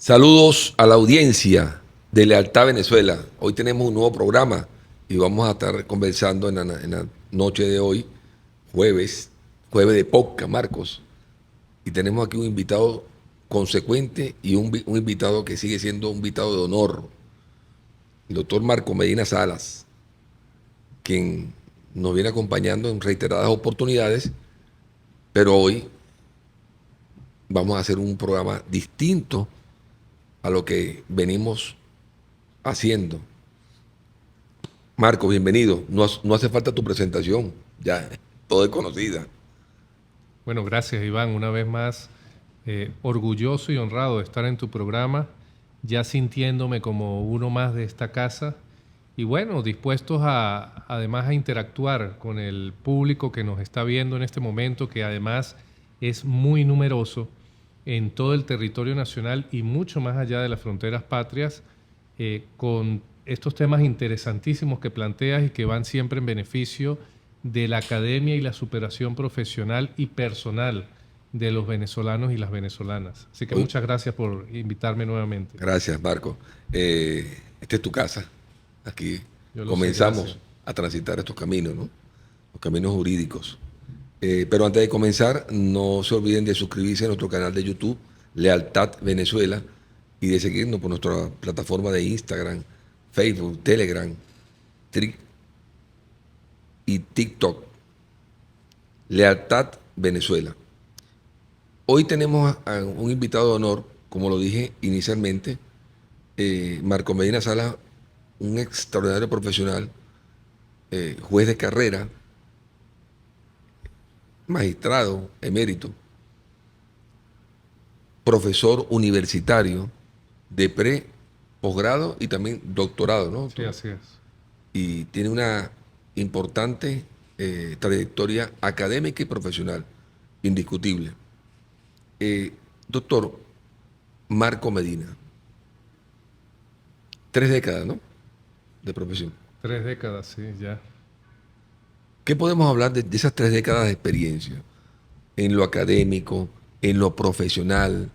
Saludos a la audiencia de Lealtad Venezuela. Hoy tenemos un nuevo programa y vamos a estar conversando en la noche de hoy, jueves de podcast, Marcos. Y tenemos aquí un invitado consecuente y un invitado que sigue siendo un invitado de honor, el doctor Marco Medina Salas, quien nos viene acompañando en reiteradas oportunidades, pero hoy vamos a hacer un programa distinto a lo que venimos haciendo. Marco, bienvenido. No hace falta tu presentación, ya todo es conocida. Bueno, gracias Iván. Una vez más, orgulloso y honrado de estar en tu programa, ya sintiéndome como uno más de esta casa y bueno, dispuestos además a interactuar con el público que nos está viendo en este momento, que además es muy numeroso en todo el territorio nacional y mucho más allá de las fronteras patrias, con estos temas interesantísimos que planteas y que van siempre en beneficio de la academia y la superación profesional y personal de los venezolanos y las venezolanas. Así que Hoy, muchas gracias por invitarme nuevamente. gracias, Marco. Esta es tu casa. Aquí Yo lo sé, gracias. comenzamos a transitar estos caminos, ¿no? Los caminos jurídicos. Pero antes de comenzar, no se olviden de suscribirse a nuestro canal de YouTube, Lealtad Venezuela, y de seguirnos por nuestra plataforma de Instagram, Facebook, Telegram, Trick y TikTok. Lealtad Venezuela. Hoy tenemos a un invitado de honor, como lo dije inicialmente, Marco Medina Salas, un extraordinario profesional, juez de carrera, magistrado emérito, profesor universitario de posgrado y también doctorado, ¿no, Sí, doctor? así es. Y tiene una importante trayectoria académica y profesional, indiscutible. Doctor Marco Medina, 3 décadas, ¿no? De profesión. 3 décadas, sí, ya. ¿Qué podemos hablar de esas 3 décadas de experiencia? En lo académico, en lo profesional,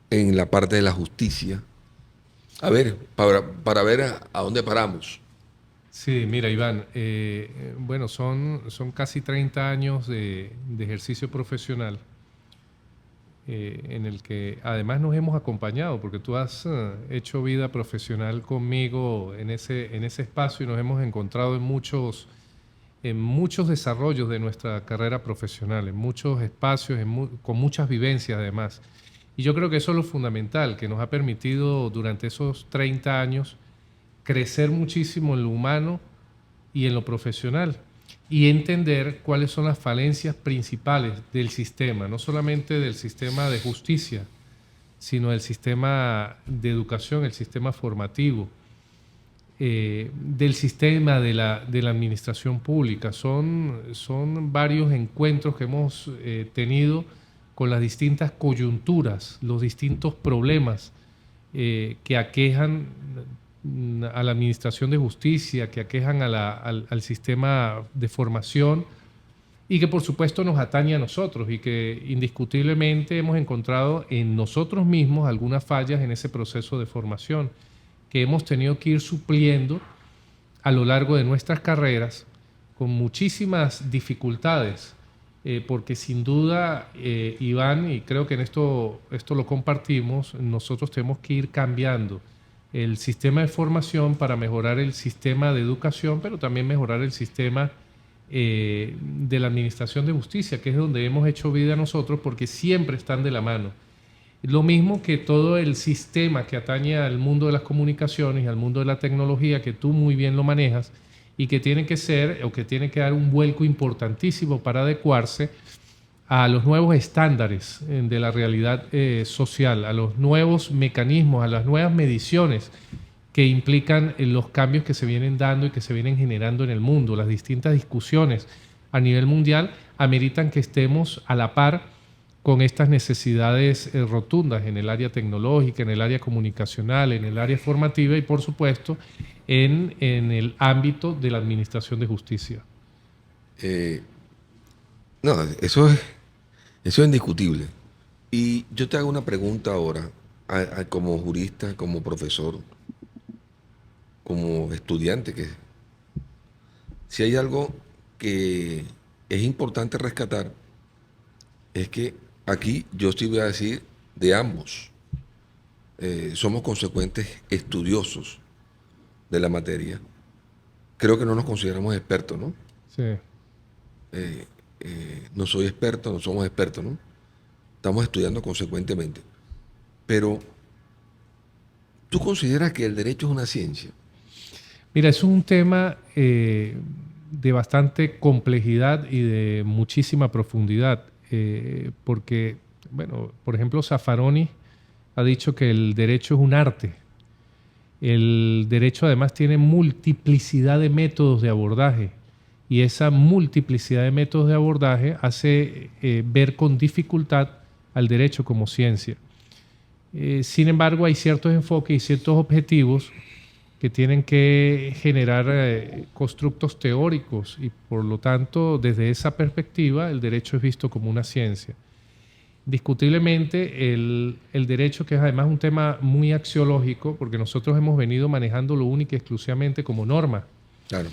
en la parte de la justicia. A ver, para ver a dónde paramos. Sí, mira, Iván, bueno, son casi 30 años de ejercicio profesional en el que además nos hemos acompañado, porque tú has hecho vida profesional conmigo en ese espacio y nos hemos encontrado en muchos desarrollos de nuestra carrera profesional, en muchos espacios, con muchas vivencias además. Y yo creo que eso es lo fundamental, que nos ha permitido durante esos 30 años crecer muchísimo en lo humano y en lo profesional y entender cuáles son las falencias principales del sistema, no solamente del sistema de justicia, sino del sistema de educación, el sistema formativo, del sistema de la administración pública. Son varios encuentros que hemos tenido con las distintas coyunturas, los distintos problemas que aquejan a la administración de justicia, que aquejan al sistema de formación y que por supuesto nos atañe a nosotros y que indiscutiblemente hemos encontrado en nosotros mismos algunas fallas en ese proceso de formación que hemos tenido que ir supliendo a lo largo de nuestras carreras con muchísimas dificultades, porque sin duda, Iván, y creo que en esto lo compartimos, nosotros tenemos que ir cambiando el sistema de formación para mejorar el sistema de educación, pero también mejorar el sistema de la administración de justicia, que es donde hemos hecho vida nosotros, porque siempre están de la mano. Lo mismo que todo el sistema que atañe al mundo de las comunicaciones y al mundo de la tecnología, que tú muy bien lo manejas y que tiene que ser o que tiene que dar un vuelco importantísimo para adecuarse a los nuevos estándares de la realidad social, a los nuevos mecanismos, a las nuevas mediciones que implican los cambios que se vienen dando y que se vienen generando en el mundo. Las distintas discusiones a nivel mundial ameritan que estemos a la par con estas necesidades rotundas en el área tecnológica, en el área comunicacional, en el área formativa y, por supuesto, en el ámbito de la administración de justicia. No, eso es indiscutible. Y yo te hago una pregunta ahora, como jurista, como profesor, como estudiante, que si hay algo que es importante rescatar, es que aquí yo sí voy a decir de ambos, somos consecuentes estudiosos de la materia. Creo que no nos consideramos expertos, ¿no? Sí. No soy experto, no somos expertos, ¿no? Estamos estudiando consecuentemente. Pero, ¿tú consideras que el derecho es una ciencia? Mira, es un tema de bastante complejidad y de muchísima profundidad, porque, bueno, por ejemplo, Zaffaroni ha dicho que el derecho es un arte. El derecho además tiene multiplicidad de métodos de abordaje y esa multiplicidad de métodos de abordaje hace ver con dificultad al derecho como ciencia. Sin embargo, hay ciertos enfoques y ciertos objetivos que tienen que generar constructos teóricos y por lo tanto desde esa perspectiva el derecho es visto como una ciencia. Discutiblemente el derecho, que es además un tema muy axiológico, porque nosotros hemos venido manejándolo única y exclusivamente como norma. Claro.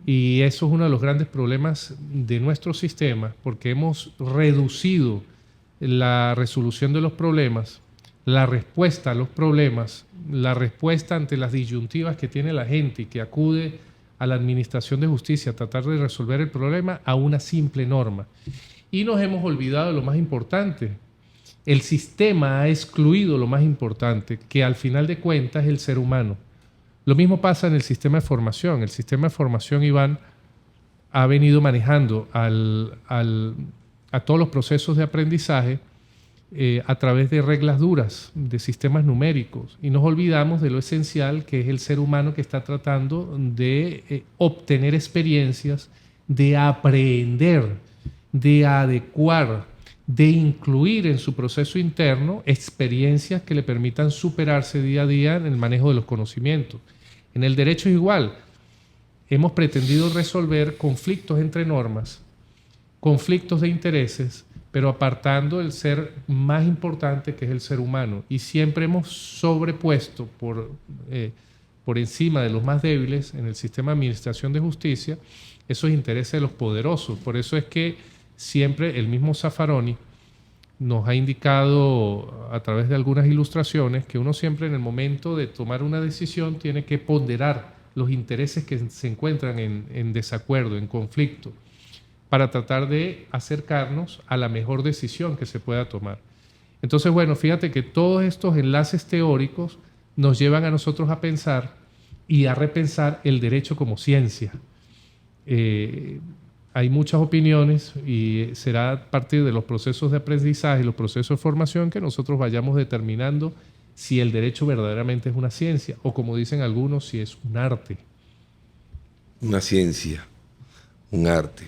Y eso es uno de los grandes problemas de nuestro sistema, porque hemos reducido la resolución de los problemas, la respuesta a los problemas, la respuesta ante las disyuntivas que tiene la gente y que acude a la administración de justicia a tratar de resolver el problema a una simple norma. Y nos hemos olvidado de lo más importante. El sistema ha excluido lo más importante, que al final de cuentas es el ser humano. Lo mismo pasa en el sistema de formación. El sistema de formación, Iván, ha venido manejando a todos los procesos de aprendizaje a través de reglas duras, de sistemas numéricos. Y nos olvidamos de lo esencial que es el ser humano que está tratando de obtener experiencias, de aprender, de adecuar, de incluir en su proceso interno experiencias que le permitan superarse día a día en el manejo de los conocimientos. En el derecho es igual. Hemos pretendido resolver conflictos entre normas, conflictos de intereses, pero apartando el ser más importante, que es el ser humano. Y siempre hemos sobrepuesto por encima de los más débiles en el sistema de administración de justicia esos intereses de los poderosos. Por eso es que siempre el mismo Zaffaroni nos ha indicado a través de algunas ilustraciones que uno siempre en el momento de tomar una decisión tiene que ponderar los intereses que se encuentran en desacuerdo, en conflicto, para tratar de acercarnos a la mejor decisión que se pueda tomar. Entonces, bueno, fíjate que todos estos enlaces teóricos nos llevan a nosotros a pensar y a repensar el derecho como ciencia. Hay muchas opiniones y será a partir de los procesos de aprendizaje y los procesos de formación que nosotros vayamos determinando si el derecho verdaderamente es una ciencia o, como dicen algunos, si es un arte. Una ciencia, un arte.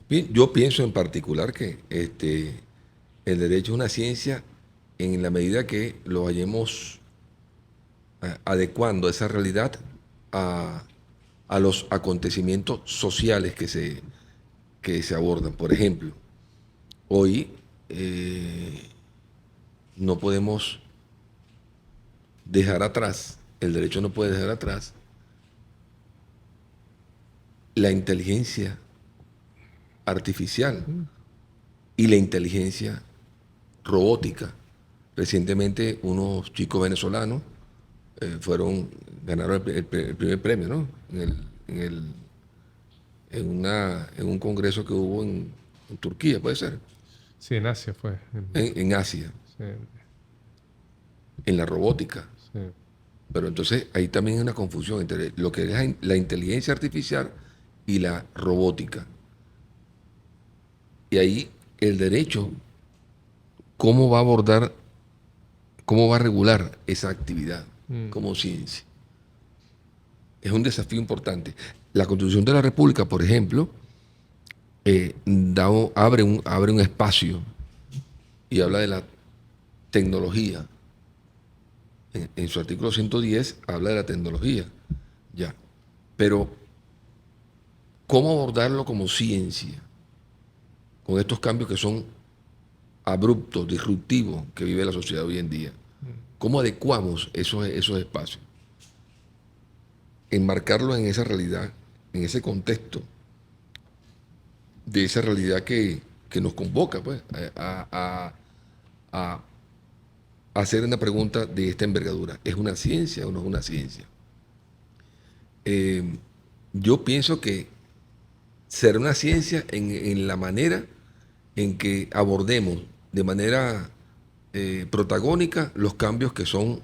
Bien, yo pienso en particular que el derecho es una ciencia en la medida que lo vayamos adecuando esa realidad a los acontecimientos sociales que se abordan. Por ejemplo, hoy no podemos dejar atrás, el derecho no puede dejar atrás la inteligencia artificial y la inteligencia robótica. Recientemente unos chicos venezolanos ganaron el primer premio, ¿no? En un congreso que hubo en Turquía, puede ser. Sí, en Asia fue. En Asia, Sí, en la robótica. sí. Pero entonces ahí también hay una confusión entre lo que es la inteligencia artificial y la robótica. Y ahí el derecho, ¿cómo va a abordar, cómo va a regular esa actividad como ciencia? Es un desafío importante. La Constitución de la República, por ejemplo, abre un espacio y habla de la tecnología. En su artículo 110 habla de la tecnología. Ya. Pero, ¿cómo abordarlo como ciencia? Con estos cambios que son abruptos, disruptivos que vive la sociedad hoy en día. ¿Cómo adecuamos esos espacios? Enmarcarlo en esa realidad, en ese contexto de esa realidad que nos convoca, pues, a hacer una pregunta de esta envergadura. ¿Es una ciencia o no es una ciencia? Yo pienso que será una ciencia en la manera en que abordemos de manera protagónica los cambios que son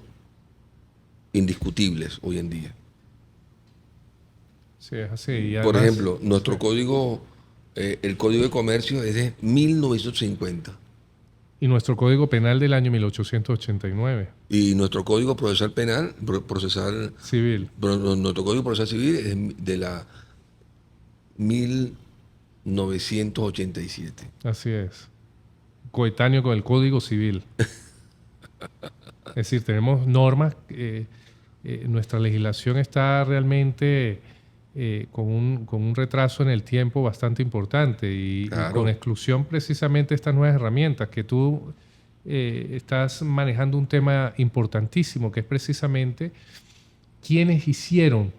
indiscutibles hoy en día. Sí, es así. Y Por además, ejemplo, nuestro código, el Código de Comercio es de 1950 y nuestro Código Penal del año 1889, y nuestro Código Procesal Penal, civil. nuestro Código Procesal Civil es de la 1987. Así es. Coetáneo con el Código Civil. Es decir, tenemos normas. Nuestra legislación está realmente con un retraso en el tiempo bastante importante y Claro. con exclusión precisamente de estas nuevas herramientas que tú estás manejando un tema importantísimo, que es precisamente quiénes hicieron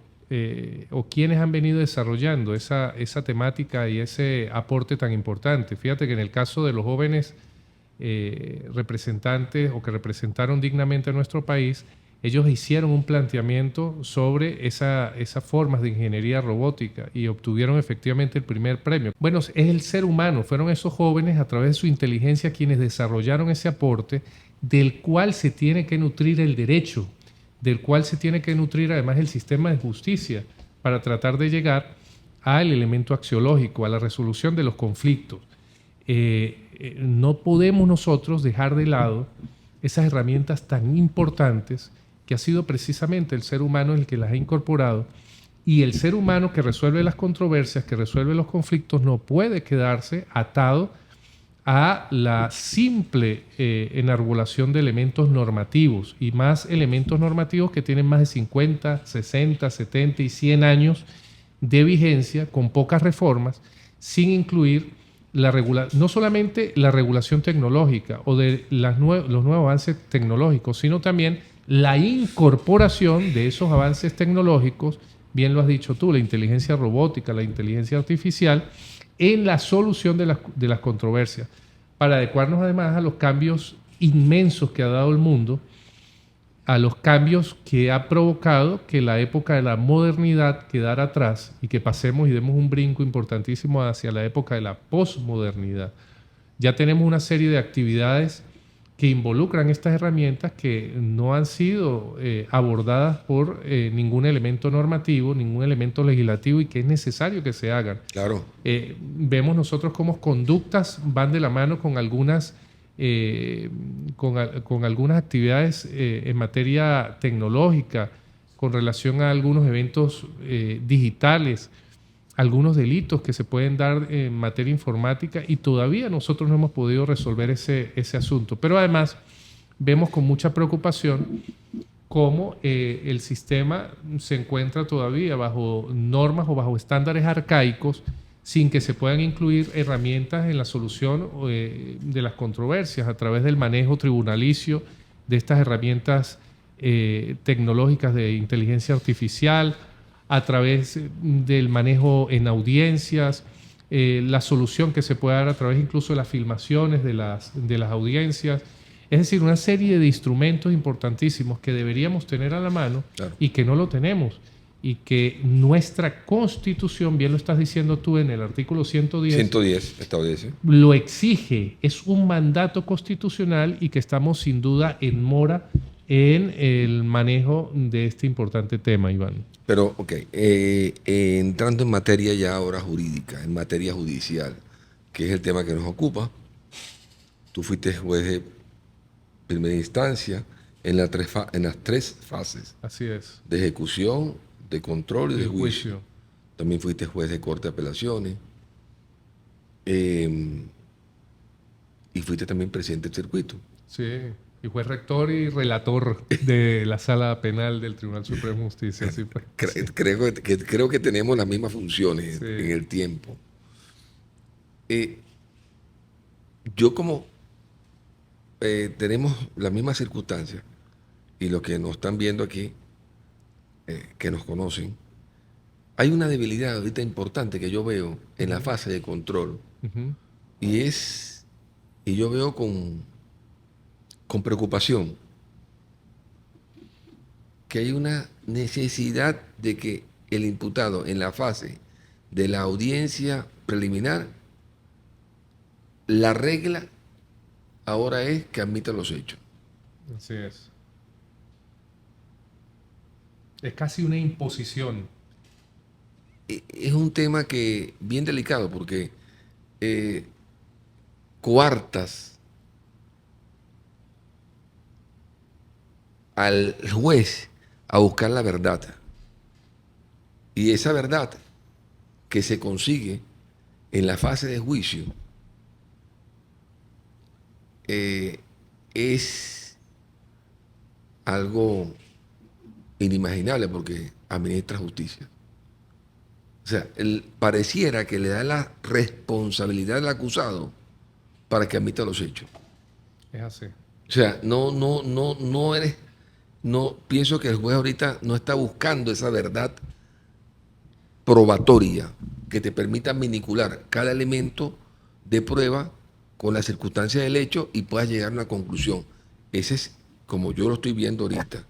o quienes han venido desarrollando esa temática y ese aporte tan importante. Fíjate que en el caso de los jóvenes representantes o que representaron dignamente a nuestro país, ellos hicieron un planteamiento sobre esas formas de ingeniería robótica y obtuvieron efectivamente el primer premio. Bueno, es el ser humano, fueron esos jóvenes a través de su inteligencia quienes desarrollaron ese aporte del cual se tiene que nutrir el derecho, del cual se tiene que nutrir además el sistema de justicia para tratar de llegar al elemento axiológico, a la resolución de los conflictos. No podemos nosotros dejar de lado esas herramientas tan importantes que ha sido precisamente el ser humano el que las ha incorporado, y el ser humano que resuelve las controversias, que resuelve los conflictos, no puede quedarse atado a la simple enarbolación de elementos normativos, y más elementos normativos que tienen más de 50, 60, 70 y 100 años de vigencia, con pocas reformas, sin incluir no solamente la regulación tecnológica o de los nuevos avances tecnológicos, sino también la incorporación de esos avances tecnológicos, bien lo has dicho tú, la inteligencia robótica, la inteligencia artificial, en la solución de las controversias, para adecuarnos además a los cambios inmensos que ha dado el mundo, a los cambios que ha provocado que la época de la modernidad quedara atrás y que pasemos y demos un brinco importantísimo hacia la época de la posmodernidad. Ya tenemos una serie de actividades que involucran estas herramientas que no han sido abordadas por ningún elemento normativo, ningún elemento legislativo, y que es necesario que se hagan. Claro. Vemos nosotros cómo conductas van de la mano con algunas con algunas actividades en materia tecnológica, con relación a algunos eventos digitales, algunos delitos que se pueden dar en materia informática, y todavía nosotros no hemos podido resolver ese asunto. Pero además vemos con mucha preocupación cómo el sistema se encuentra todavía bajo normas o bajo estándares arcaicos, sin que se puedan incluir herramientas en la solución de las controversias a través del manejo tribunalicio de estas herramientas tecnológicas de inteligencia artificial, a través del manejo en audiencias, la solución que se puede dar a través incluso de las filmaciones de las audiencias. Es decir, una serie de instrumentos importantísimos que deberíamos tener a la mano, claro, y que no lo tenemos. Y que nuestra Constitución, bien lo estás diciendo tú en el artículo 110 establece, lo exige, es un mandato constitucional, y que estamos sin duda en mora en el manejo de este importante tema, Iván. Pero, ok, entrando en materia ya ahora jurídica, en materia judicial, que es el tema que nos ocupa, tú fuiste juez de primera instancia en las tres fases. Así es. De ejecución, de control y de juicio. También fuiste juez de corte de apelaciones. Y fuiste también presidente del circuito. Sí, y juez rector y relator de la Sala Penal del Tribunal Supremo de Justicia. Sí, pues. Creo que tenemos las mismas funciones, sí, en el tiempo. Yo como tenemos las mismas circunstancias y los que nos están viendo aquí, que nos conocen, hay una debilidad ahorita importante que yo veo en la fase de control Ujú. y yo veo con preocupación que hay una necesidad de que el imputado en la fase de la audiencia preliminar, la regla ahora es que admita los hechos. Así es. Es casi una imposición. Es un tema que bien delicado porque coartas al juez a buscar la verdad. Y esa verdad que se consigue en la fase de juicio es algo inimaginable porque administra justicia. O sea, pareciera que le da la responsabilidad al acusado para que admita los hechos. Es así. O sea, no pienso que el juez ahorita no está buscando esa verdad probatoria que te permita vincular cada elemento de prueba con la circunstancia del hecho y puedas llegar a una conclusión. Ese es como yo lo estoy viendo ahorita.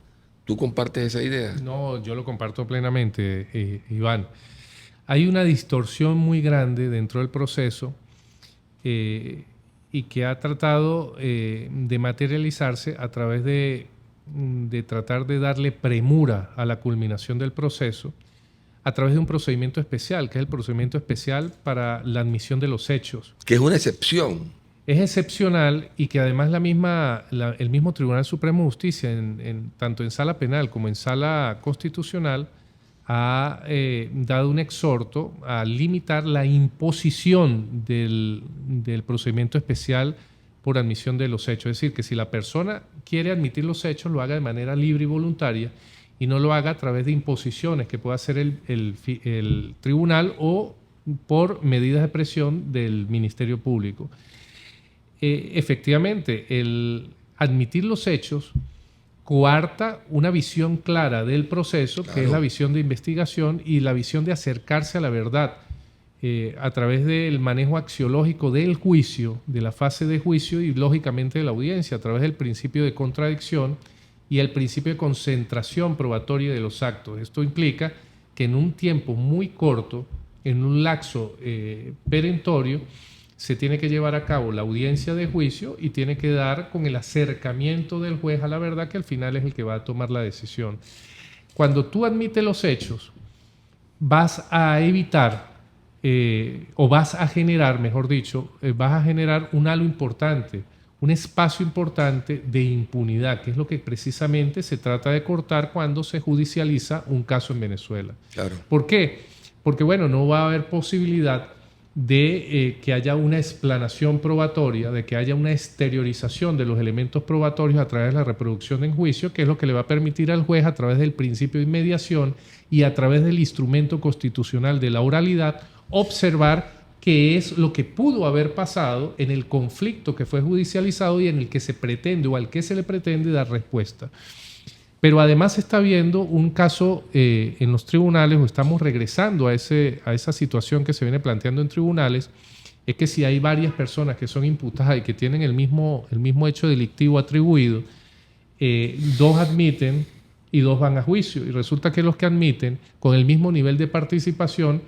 ¿Tú compartes esa idea? No, yo lo comparto plenamente, Iván. Hay una distorsión muy grande dentro del proceso y que ha tratado de materializarse a través de tratar de darle premura a la culminación del proceso a través de un procedimiento especial, que es el procedimiento especial para la admisión de los hechos. Que es una excepción. Es excepcional y que además el mismo Tribunal Supremo de Justicia, tanto en sala penal como en sala constitucional, ha dado un exhorto a limitar la imposición del procedimiento especial por admisión de los hechos. Es decir, que si la persona quiere admitir los hechos, lo haga de manera libre y voluntaria y no lo haga a través de imposiciones que pueda hacer el tribunal o por medidas de presión del Ministerio Público. Efectivamente, el admitir los hechos coarta una visión clara del proceso, claro, que es la visión de investigación y la visión de acercarse a la verdad a través del manejo axiológico del juicio, de la fase de juicio y lógicamente de la audiencia, a través del principio de contradicción y el principio de concentración probatoria de los actos. Esto implica que en un tiempo muy corto, en un lapso perentorio, se tiene que llevar a cabo la audiencia de juicio y tiene que dar con el acercamiento del juez a la verdad, que al final es el que va a tomar la decisión. Cuando tú admites los hechos, vas a evitar, o vas a generar, mejor dicho, vas a generar un halo importante, un espacio importante de impunidad, que es lo que precisamente se trata de cortar cuando se judicializa un caso en Venezuela. Claro. ¿Por qué? Porque, bueno, no va a haber posibilidad de que haya una explanación probatoria, de que haya una exteriorización de los elementos probatorios a través de la reproducción en juicio, que es lo que le va a permitir al juez, a través del principio de inmediación y a través del instrumento constitucional de la oralidad, observar qué es lo que pudo haber pasado en el conflicto que fue judicializado y en el que se pretende o al que se le pretende dar respuesta. Pero además se está viendo un caso en los tribunales, o estamos regresando a esa situación que se viene planteando en tribunales, es que si hay varias personas que son imputadas y que tienen el mismo hecho delictivo atribuido, dos admiten y dos van a juicio. Y resulta que los que admiten, con el mismo nivel de participación,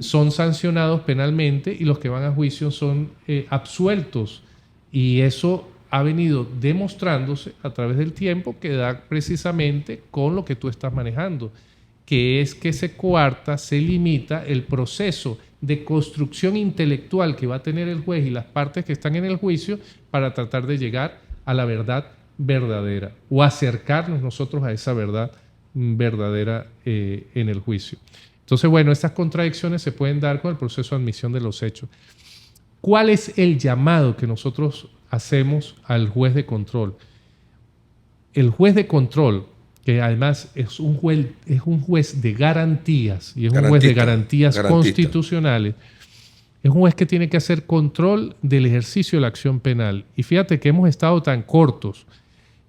son sancionados penalmente y los que van a juicio son absueltos. Y eso ha venido demostrándose a través del tiempo que da precisamente con lo que tú estás manejando, que es que se coarta, se limita el proceso de construcción intelectual que va a tener el juez y las partes que están en el juicio para tratar de llegar a la verdad verdadera o acercarnos nosotros a esa verdad verdadera en el juicio. Entonces, bueno, estas contradicciones se pueden dar con el proceso de admisión de los hechos. ¿Cuál es el llamado que nosotros hacemos al juez de control? El juez de control, que además es un juez de garantías y es un juez de garantías constitucionales, es un juez que tiene que hacer control del ejercicio de la acción penal. Y fíjate que hemos estado tan cortos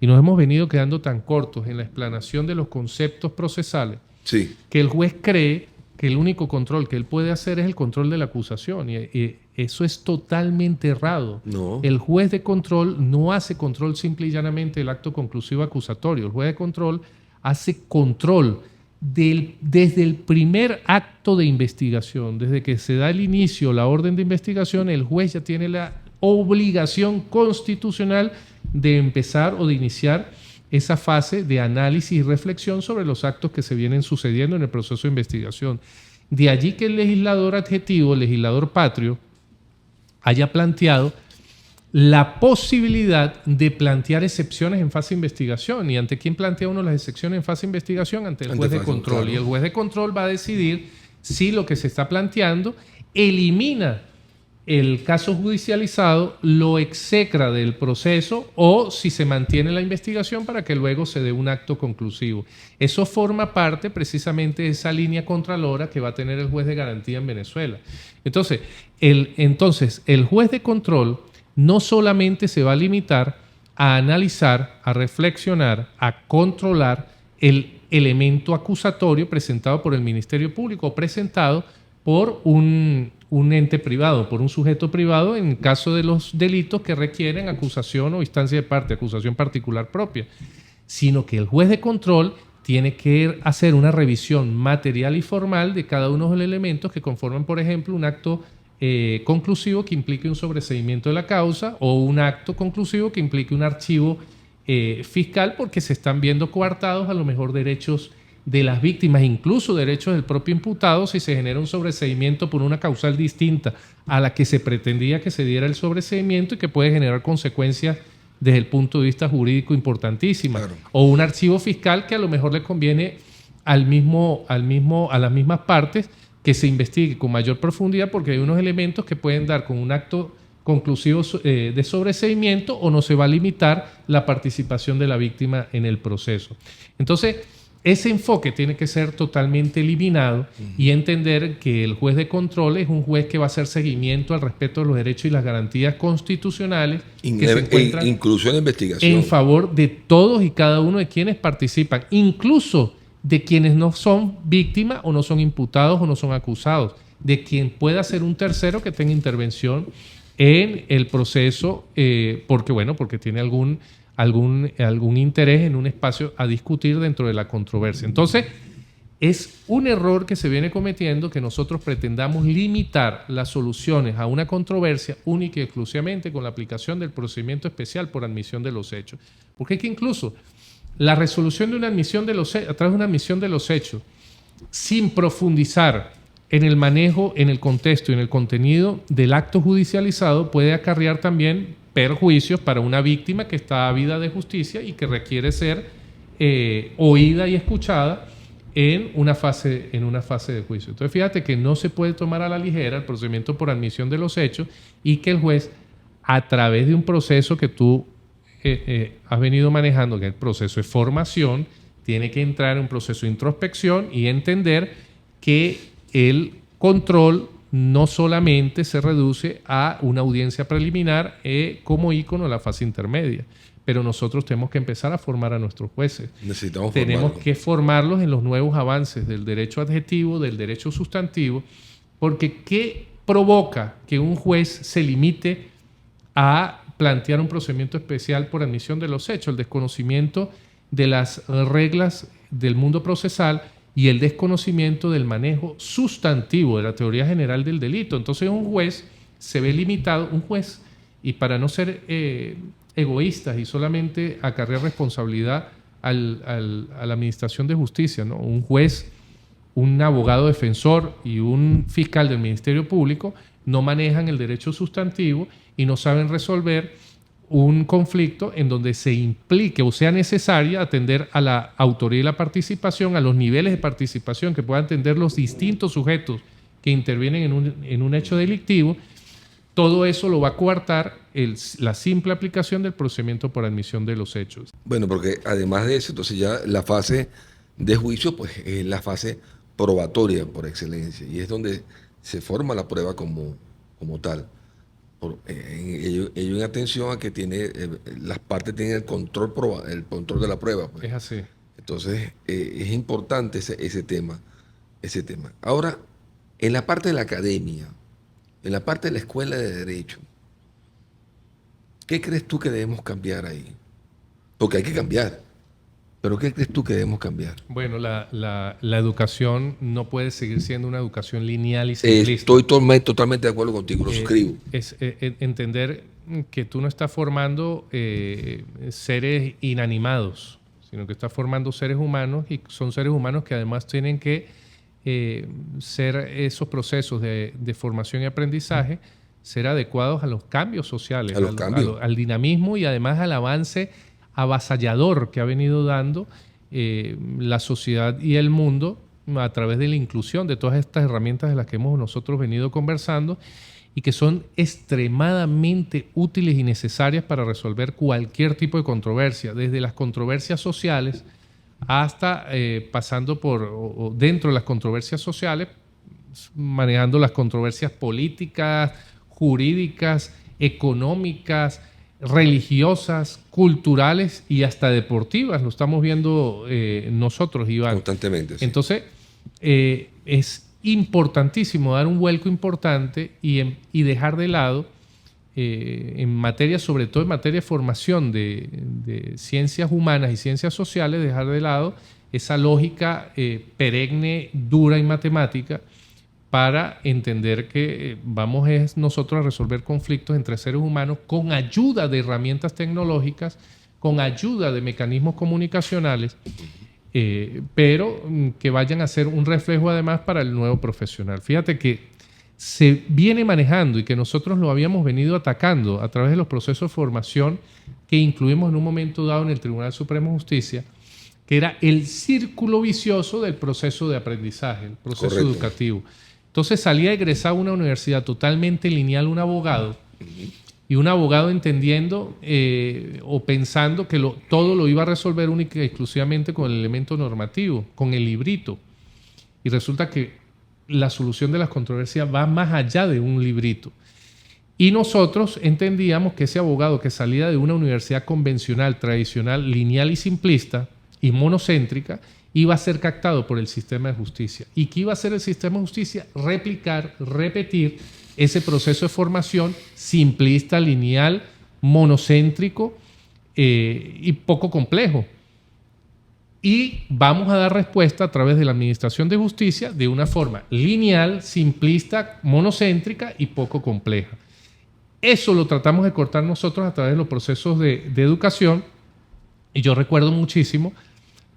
y nos hemos venido quedando tan cortos en la explanación de los conceptos procesales, Sí. que el juez cree que el único control que él puede hacer es el control de la acusación. Y eso es totalmente errado. No. El juez de control no hace control simple y llanamente del acto conclusivo acusatorio. El juez de control hace control desde el primer acto de investigación, desde que se da el inicio, la orden de investigación, el juez ya tiene la obligación constitucional de empezar o de iniciar esa fase de análisis y reflexión sobre los actos que se vienen sucediendo en el proceso de investigación. De allí que el legislador adjetivo, el legislador patrio, haya planteado la posibilidad de plantear excepciones en fase de investigación. ¿Y ante quién plantea uno las excepciones en fase de investigación? Ante el juez de control. Claro. Y el juez de control va a decidir si lo que se está planteando elimina el caso judicializado, lo execra del proceso o si se mantiene la investigación para que luego se dé un acto conclusivo. Eso forma parte precisamente de esa línea contralora que va a tener el juez de garantía en Venezuela. Entonces, el juez de control no solamente se va a limitar a analizar, a reflexionar, a controlar el elemento acusatorio presentado por el Ministerio Público o presentado por un ente privado, por un sujeto privado en el caso de los delitos que requieren acusación o instancia de parte, acusación particular propia, sino que el juez de control tiene que hacer una revisión material y formal de cada uno de los elementos que conforman, por ejemplo, un acto conclusivo que implique un sobreseimiento de la causa o un acto conclusivo que implique un archivo fiscal porque se están viendo coartados a lo mejor derechos de las víctimas, incluso derechos del propio imputado si se genera un sobreseimiento por una causal distinta a la que se pretendía que se diera el sobreseimiento y que puede generar consecuencias desde el punto de vista jurídico importantísimas. Claro. O un archivo fiscal que a lo mejor le conviene a las mismas partes que se investigue con mayor profundidad porque hay unos elementos que pueden dar con un acto conclusivo de sobreseimiento o no se va a limitar la participación de la víctima en el proceso. Entonces, ese enfoque tiene que ser totalmente eliminado y entender que el juez de control es un juez que va a hacer seguimiento al respeto de los derechos y las garantías constitucionales que se encuentran incluso en la investigación en favor de todos y cada uno de quienes participan, incluso de quienes no son víctimas o no son imputados o no son acusados, de quien pueda ser un tercero que tenga intervención en el proceso porque tiene algún interés en un espacio a discutir dentro de la controversia. Entonces, es un error que se viene cometiendo que nosotros pretendamos limitar las soluciones a una controversia única y exclusivamente con la aplicación del procedimiento especial por admisión de los hechos. Porque es que incluso la resolución de una admisión de los hechos, a través de una admisión de los hechos, sin profundizar en el manejo, en el contexto y en el contenido del acto judicializado, puede acarrear también perjuicios para una víctima que está ávida de justicia y que requiere ser oída y escuchada en una fase de juicio. Entonces, fíjate que no se puede tomar a la ligera el procedimiento por admisión de los hechos y que el juez, a través de un proceso que tú has venido manejando, que es el proceso de formación, tiene que entrar en un proceso de introspección y entender que el control no solamente se reduce a una audiencia preliminar como ícono de la fase intermedia, pero nosotros tenemos que empezar a formar a nuestros jueces. Tenemos que formarlos en los nuevos avances del derecho adjetivo, del derecho sustantivo, porque ¿qué provoca que un juez se limite a plantear un procedimiento especial por admisión de los hechos? El desconocimiento de las reglas del mundo procesal y el desconocimiento del manejo sustantivo de la teoría general del delito. Entonces un juez se ve limitado, y para no ser egoístas y solamente acarrear responsabilidad a la administración de justicia, ¿no? Un juez, un abogado defensor y un fiscal del Ministerio Público no manejan el derecho sustantivo y no saben resolver un conflicto en donde se implique o sea necesaria atender a la autoría y la participación, a los niveles de participación que puedan atender los distintos sujetos que intervienen en un hecho delictivo. Todo eso lo va a coartar la simple aplicación del procedimiento por admisión de los hechos. Bueno, porque además de eso, entonces ya la fase de juicio pues es la fase probatoria por excelencia y es donde se forma la prueba como como tal. Ellos en atención a que las partes tienen el control de la prueba, pues. Es así. Entonces, es importante ese tema. Ahora, en la parte de la academia, en la parte de la escuela de Derecho, ¿qué crees tú que debemos cambiar ahí? Porque hay que cambiar. Pero ¿qué crees tú que debemos cambiar? Bueno, la educación no puede seguir siendo una educación lineal y simplista. Estoy totalmente de acuerdo contigo, lo suscribo. Es entender que tú no estás formando seres inanimados, sino que estás formando seres humanos, y son seres humanos que además tienen que ser esos procesos de formación y aprendizaje, ser adecuados a los cambios sociales, al dinamismo y además al avance avasallador que ha venido dando la sociedad y el mundo a través de la inclusión de todas estas herramientas de las que hemos nosotros venido conversando y que son extremadamente útiles y necesarias para resolver cualquier tipo de controversia, desde las controversias sociales hasta pasando por dentro de las controversias sociales, manejando las controversias políticas, jurídicas, económicas, religiosas, culturales y hasta deportivas. Lo estamos viendo nosotros, Iván. Constantemente. Sí. Entonces, es importantísimo dar un vuelco importante y dejar de lado, en materia, sobre todo en materia de formación de ciencias humanas y ciencias sociales, dejar de lado esa lógica perenne, dura y matemática, para entender que vamos nosotros a resolver conflictos entre seres humanos con ayuda de herramientas tecnológicas, con ayuda de mecanismos comunicacionales, pero que vayan a ser un reflejo además para el nuevo profesional. Fíjate que se viene manejando y que nosotros lo habíamos venido atacando a través de los procesos de formación que incluimos en un momento dado en el Tribunal Supremo de Justicia, que era el círculo vicioso del proceso de aprendizaje, el proceso Correcto. educativo. Entonces salía egresado a una universidad totalmente lineal un abogado, y un abogado entendiendo o pensando que todo lo iba a resolver única y exclusivamente con el elemento normativo, con el librito. Y resulta que la solución de las controversias va más allá de un librito. Y nosotros entendíamos que ese abogado que salía de una universidad convencional, tradicional, lineal y simplista y monocéntrica, iba a ser captado por el sistema de justicia. ¿Y qué iba a hacer el sistema de justicia? Replicar, repetir ese proceso de formación simplista, lineal, monocéntrico y poco complejo. Y vamos a dar respuesta a través de la Administración de Justicia de una forma lineal, simplista, monocéntrica y poco compleja. Eso lo tratamos de cortar nosotros a través de los procesos de educación. Y yo recuerdo muchísimo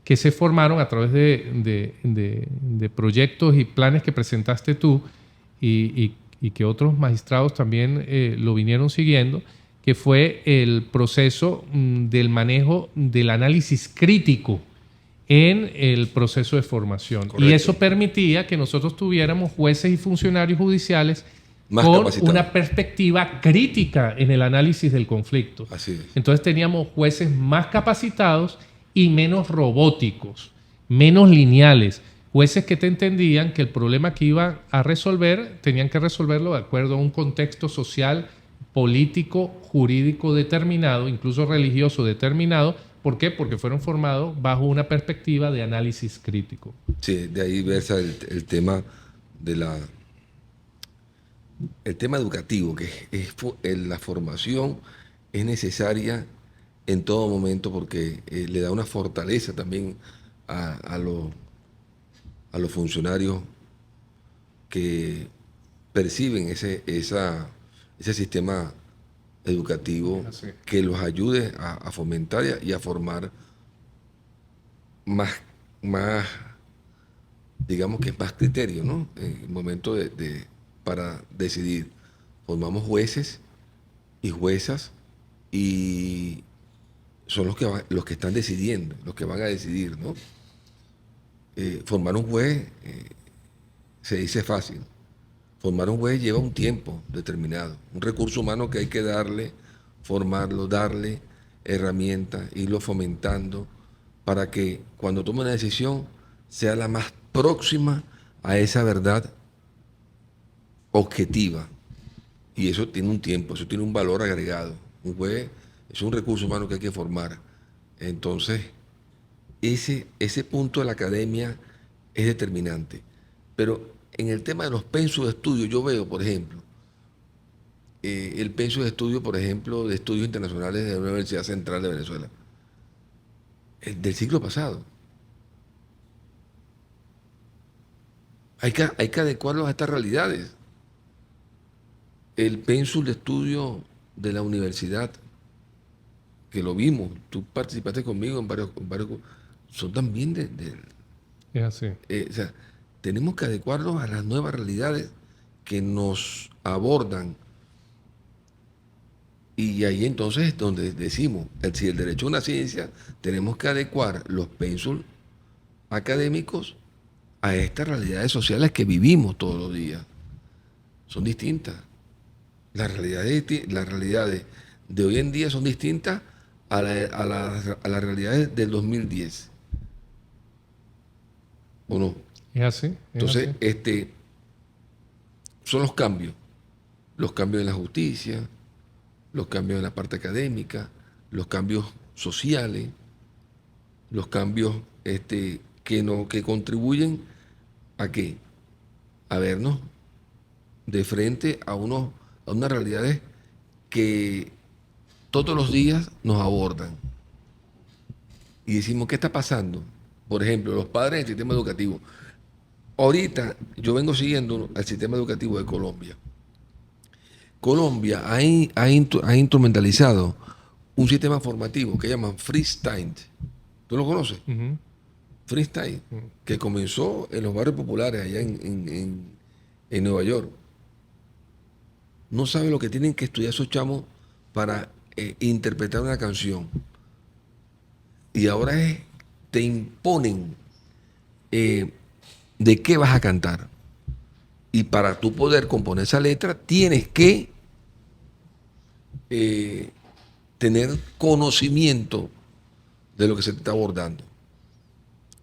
que se formaron a través de proyectos y planes que presentaste tú y que otros magistrados también lo vinieron siguiendo, que fue el proceso del manejo del análisis crítico en el proceso de formación. Correcto. Y eso permitía que nosotros tuviéramos jueces y funcionarios judiciales más con una perspectiva crítica en el análisis del conflicto. Así es. Entonces teníamos jueces más capacitados y menos robóticos, menos lineales, jueces que te entendían que el problema que iban a resolver tenían que resolverlo de acuerdo a un contexto social, político, jurídico determinado, incluso religioso determinado. ¿Por qué? Porque fueron formados bajo una perspectiva de análisis crítico. Sí, de ahí versa el tema de el tema educativo, que la formación es necesaria en todo momento porque le da una fortaleza también a los funcionarios que perciben ese sistema educativo que los ayude a fomentar y a formar más digamos que más criterio, ¿no? En el momento para decidir. Formamos jueces y juezas y son los que están decidiendo, los que van a decidir, ¿no? Formar un juez se dice fácil. Formar un juez lleva un tiempo determinado, un recurso humano que hay que formarlo, darle herramientas, irlo fomentando para que cuando tome una decisión sea la más próxima a esa verdad objetiva. Y eso tiene un tiempo, eso tiene un valor agregado. Un juez es un recurso humano que hay que formar. Entonces, ese punto de la academia es determinante. Pero en el tema de los pensos de estudio, yo veo, por ejemplo, el penso de estudio, por ejemplo, de estudios internacionales de la Universidad Central de Venezuela, el del siglo pasado. Hay que adecuarlos a estas realidades. El penso de estudio de la universidad, que lo vimos, tú participaste conmigo en varios son también Es así. o sea, tenemos que adecuarlos a las nuevas realidades que nos abordan. Y ahí entonces es donde decimos, si el derecho a una ciencia, tenemos que adecuar los pensos académicos a estas realidades sociales que vivimos todos los días. Son distintas. Las realidades de hoy en día son distintas a las realidades del 2010. ¿O no? Es así. Entonces, son los cambios en la justicia, los cambios en la parte académica, los cambios sociales, los cambios que contribuyen a qué, a vernos de frente a unas realidades que todos los días nos abordan. Y decimos, ¿qué está pasando? Por ejemplo, los padres del sistema educativo. Ahorita yo vengo siguiendo el sistema educativo de Colombia. Colombia ha instrumentalizado un sistema formativo que llaman freestyle. ¿Tú lo conoces? Uh-huh. Freestyle, que comenzó en los barrios populares allá en Nueva York. No saben lo que tienen que estudiar esos chamos para interpretar una canción. Y ahora te imponen de qué vas a cantar. Y para tú poder componer esa letra, tienes que tener conocimiento de lo que se te está abordando.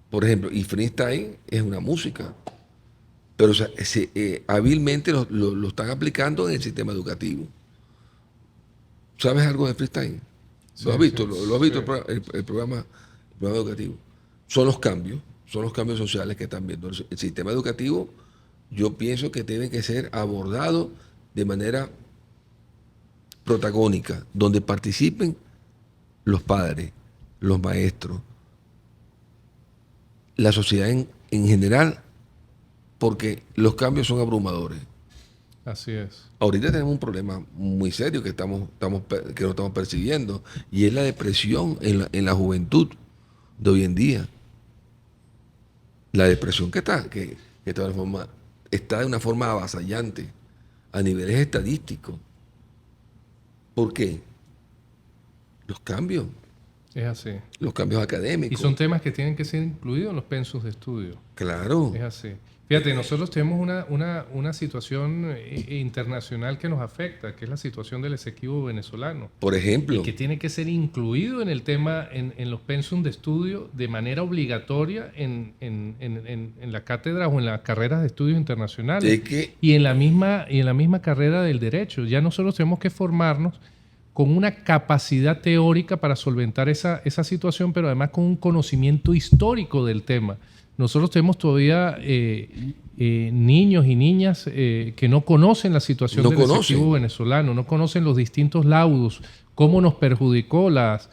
Por ejemplo, y freestyle es una música, pero o sea, hábilmente lo están aplicando en el sistema educativo. ¿Sabes algo de freestyle? ¿Lo has visto? ¿Lo has visto el programa educativo? Son los cambios sociales que están viendo. El sistema educativo, yo pienso que tiene que ser abordado de manera protagónica, donde participen los padres, los maestros, la sociedad en general, porque los cambios son abrumadores. Así es. Ahorita tenemos un problema muy serio que no estamos percibiendo, y es la depresión en la juventud de hoy en día. La depresión que está de una forma avasallante a niveles estadísticos. ¿Por qué? Los cambios. Es así. Los cambios académicos. Y son temas que tienen que ser incluidos en los pensos de estudio. Claro. Es así. Fíjate, nosotros tenemos una situación internacional que nos afecta, que es la situación del Esequibo venezolano. Por ejemplo. Y que tiene que ser incluido en el tema, en los pensum de estudio de manera obligatoria en la cátedra o en las carreras de estudios internacionales. Y en la misma carrera del derecho. Ya nosotros tenemos que formarnos con una capacidad teórica para solventar esa situación, pero además con un conocimiento histórico del tema. Nosotros tenemos todavía niños y niñas que no conocen la situación del Esequibo venezolano, no conocen los distintos laudos, cómo nos perjudicó las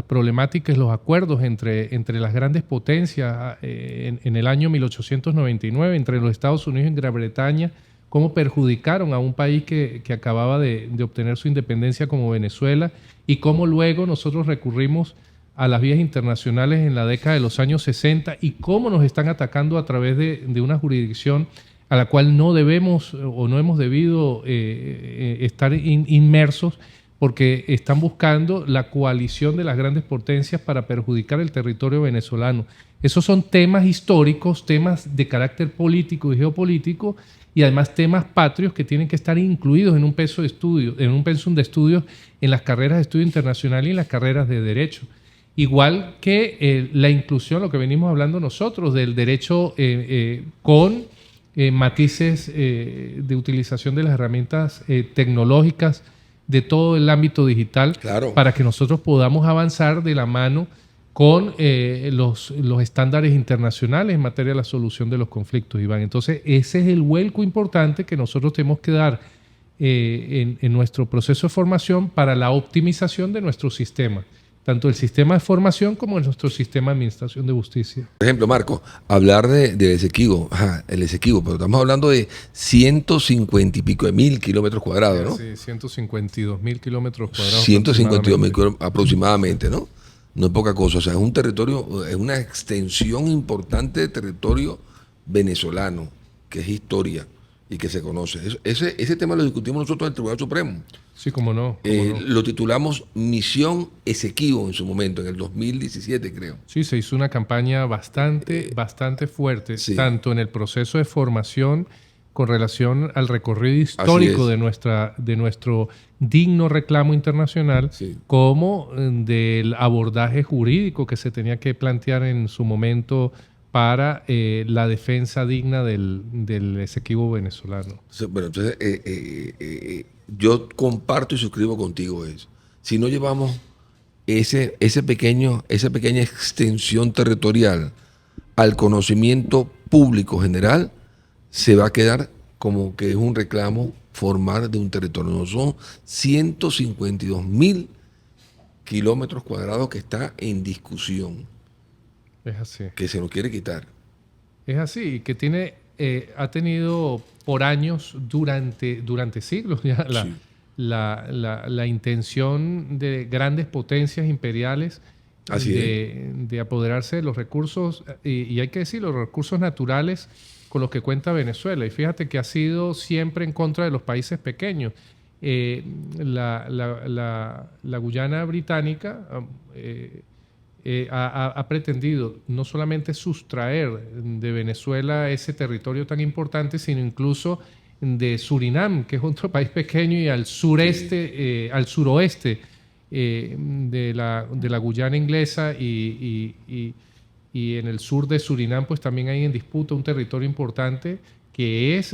problemáticas, los acuerdos entre las grandes potencias en el año 1899, entre los Estados Unidos y Gran Bretaña, cómo perjudicaron a un país que acababa de obtener su independencia como Venezuela, y cómo luego nosotros recurrimos a las vías internacionales en la década de los años 60 y cómo nos están atacando a través de una jurisdicción a la cual no debemos o no hemos debido estar inmersos, porque están buscando la coalición de las grandes potencias para perjudicar el territorio venezolano. Esos son temas históricos, temas de carácter político y geopolítico, y además temas patrios que tienen que estar incluidos en un pensum de estudios en las carreras de estudio internacional y en las carreras de derecho. Igual que la inclusión, lo que venimos hablando nosotros, del derecho con matices de utilización de las herramientas tecnológicas de todo el ámbito digital, Claro. para que nosotros podamos avanzar de la mano con los estándares internacionales en materia de la solución de los conflictos, Iván. Entonces, ese es el vuelco importante que nosotros tenemos que dar en nuestro proceso de formación para la optimización de nuestro sistema, tanto el sistema de formación como en nuestro sistema de administración de justicia. Por ejemplo, Marco, hablar del Esequibo, el Esequibo, pero estamos hablando de 150 y pico de mil kilómetros cuadrados, ¿no? Sí, 152.000 kilómetros cuadrados. 152.000 kilómetros aproximadamente, ¿no? No es poca cosa, o sea, es un territorio, es una extensión importante de territorio venezolano, que es historia y que se conoce. Ese tema lo discutimos nosotros en el Tribunal Supremo. Sí, cómo no. Cómo no. Lo titulamos Misión Esequibo en su momento, en el 2017 creo. Sí, se hizo una campaña bastante fuerte, sí. tanto en el proceso de formación con relación al recorrido histórico de nuestro digno reclamo internacional, sí, como del abordaje jurídico que se tenía que plantear en su momento para la defensa digna del Esequibo venezolano. Bueno, entonces, yo comparto y suscribo contigo eso. Si no llevamos esa pequeña extensión territorial al conocimiento público general, se va a quedar como que es un reclamo formal de un territorio. No, son 152.000 kilómetros cuadrados que está en discusión. Es así. Que se nos quiere quitar. Es así, que ha tenido por años, durante siglos ya, Sí. la intención de grandes potencias imperiales de apoderarse de los recursos, y hay que decir, los recursos naturales con los que cuenta Venezuela. Y fíjate que ha sido siempre en contra de los países pequeños. La Guyana británica ha pretendido no solamente sustraer de Venezuela ese territorio tan importante, sino incluso de Surinam, que es otro país pequeño, y al sureste, al suroeste de la Guyana inglesa, y en el sur de Surinam pues también hay en disputa un territorio importante que es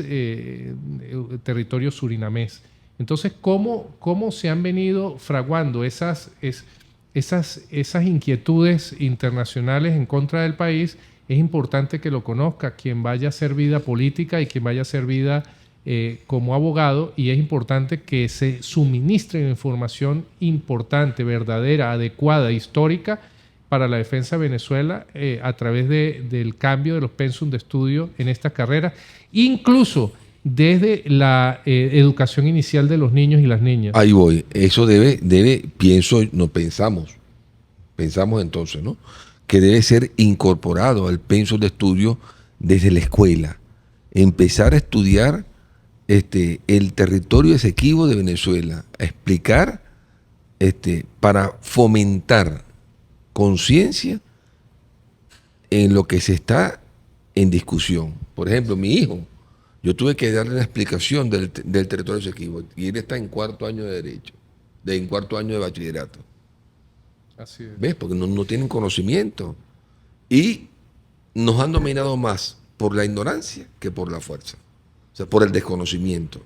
territorio surinamés. Entonces, ¿cómo se han venido fraguando esas inquietudes internacionales en contra del país? Es importante que lo conozca quien vaya a hacer vida política y quien vaya a hacer vida como abogado, y es importante que se suministre información importante, verdadera, adecuada, histórica para la defensa de Venezuela a través del cambio de los pensum de estudio en esta carrera, incluso desde la educación inicial de los niños y las niñas. Ahí voy. Eso pensamos entonces, ¿no? Que debe ser incorporado al pensum de estudio desde la escuela. Empezar a estudiar el territorio Esequibo de Venezuela, a explicar para fomentar conciencia en lo que se está en discusión. Por ejemplo, mi hijo, yo tuve que darle una explicación del territorio Esequibo, y él está en cuarto año de Derecho, en cuarto año de bachillerato. Así es. ¿Ves? Porque no tienen conocimiento. Y nos han dominado más por la ignorancia que por la fuerza. O sea, por el desconocimiento.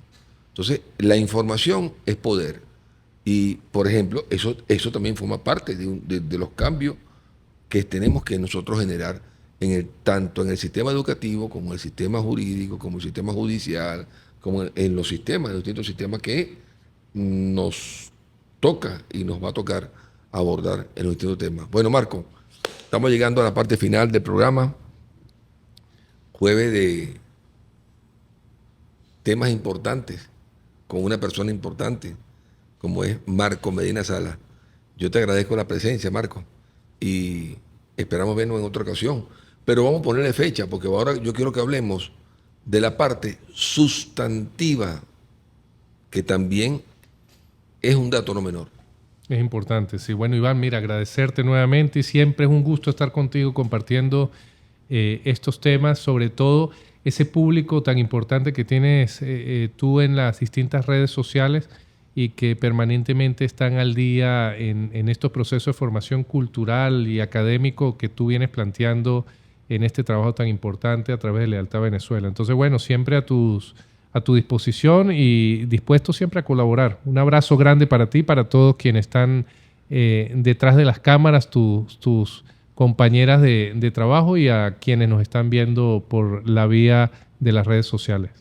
Entonces, la información es poder. Y, por ejemplo, eso también forma parte de los cambios que tenemos que nosotros generar tanto en el sistema educativo, como en el sistema jurídico, como en el sistema judicial, como en los distintos sistemas que nos toca y nos va a tocar abordar en los distintos temas. Bueno, Marco, estamos llegando a la parte final del programa. Jueves de temas importantes, con una persona importante, como es Marco Medina Salas. Yo te agradezco la presencia, Marco, y esperamos vernos en otra ocasión. Pero vamos a ponerle fecha, porque ahora yo quiero que hablemos de la parte sustantiva, que también es un dato no menor. Es importante, sí. Bueno, Iván, mira, agradecerte nuevamente, y siempre es un gusto estar contigo compartiendo estos temas, sobre todo ese público tan importante que tienes tú en las distintas redes sociales, y que permanentemente están al día en estos procesos de formación cultural y académico que tú vienes planteando en este trabajo tan importante a través de Lealtad Venezuela. Entonces, bueno, siempre a tu disposición y dispuesto siempre a colaborar. Un abrazo grande para ti, para todos quienes están detrás de las cámaras, tus compañeras de trabajo y a quienes nos están viendo por la vía de las redes sociales.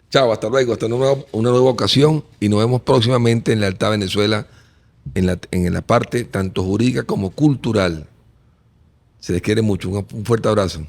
Chao, hasta luego, hasta una nueva ocasión y nos vemos próximamente en Lealtad Venezuela en la parte tanto jurídica como cultural. Se les quiere mucho. Un fuerte abrazo.